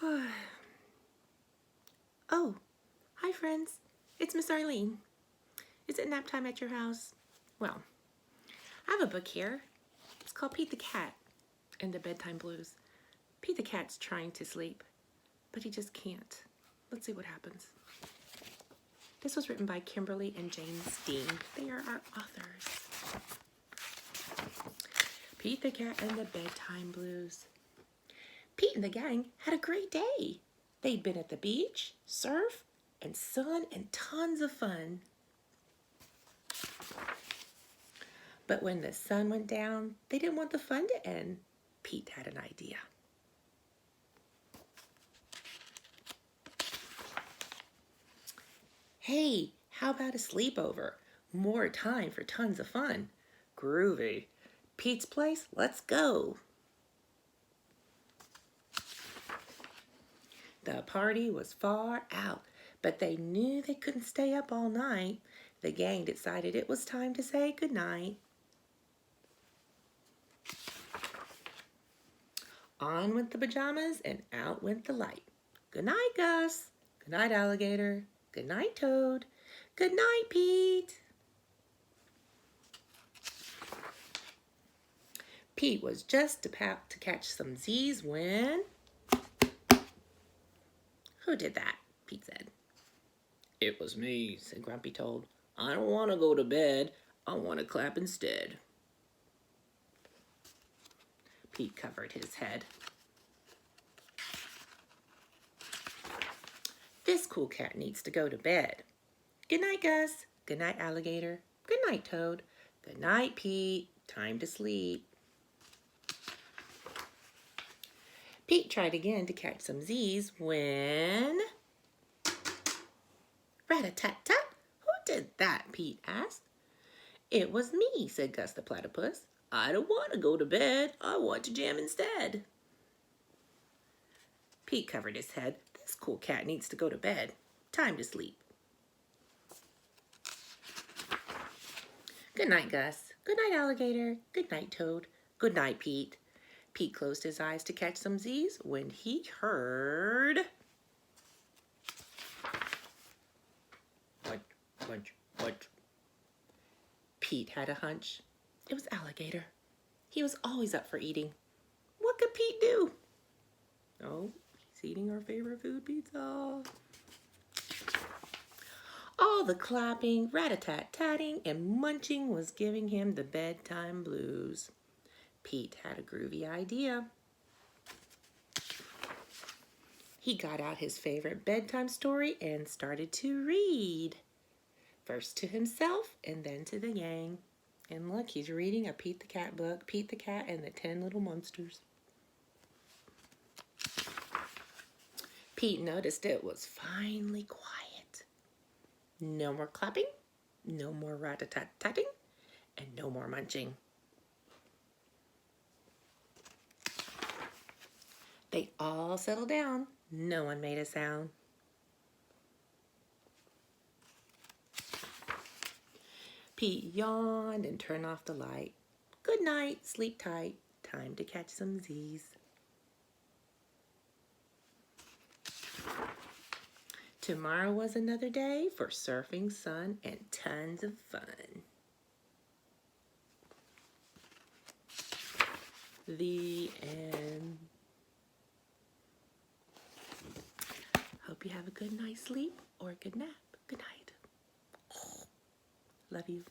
Oh, hi friends. It's Miss Arlene. Is it nap time at your house? Well, I have a book here. It's called Pete the Cat and the Bedtime Blues. Pete the Cat's trying to sleep, but he just can't. Let's see what happens. This was written by Kimberly and James Dean. They are our authors. Pete the Cat and the Bedtime Blues. Pete and the gang had a great day. They'd been at the beach, surf, and sun, and tons of fun. But when the sun went down, they didn't want the fun to end. Pete had an idea. Hey, how about a sleepover? More time for tons of fun. Groovy. Pete's place, let's go. The party was far out, but they knew they couldn't stay up all night. The gang decided it was time to say goodnight. On went the pajamas and out went the light. Good night, Gus. Good night, Alligator. Good night, Toad. Good night, Pete. Pete was just about to catch some Z's when... Who did that? Pete said. It was me, said Grumpy Toad. I don't want to go to bed. I want to clap instead. Pete covered his head. This cool cat needs to go to bed. Good night, Gus. Good night, Alligator. Good night, Toad. Good night, Pete. Time to sleep. Pete tried again to catch some Z's when... Rat-a-tat-tat! Who did that? Pete asked. It was me, said Gus the Platypus. I don't want to go to bed. I want to jam instead. Pete covered his head. This cool cat needs to go to bed. Time to sleep. Good night, Gus. Good night, Alligator. Good night, Toad. Good night, Pete. Pete closed his eyes to catch some Z's when he heard... What? Pete had a hunch. It was Alligator. He was always up for eating. What could Pete do? Oh, he's eating our favorite food, pizza. All the clapping, rat-a-tat-tatting, and munching was giving him the bedtime blues. Pete had a groovy idea. He got out his favorite bedtime story and started to read. First to himself and then to the gang. And look, he's reading a Pete the Cat book, Pete the Cat and the 10 Little Monsters. Pete noticed it was finally quiet. No more clapping, no more rat-a-tat-tatting, and no more munching. They all settled down. No one made a sound. Pete yawned and turned off the light. Good night, sleep tight. Time to catch some Z's. Tomorrow was another day for surfing, sun, and tons of fun. The end. Hope you have a good night's sleep or a good nap. Good night. Love you.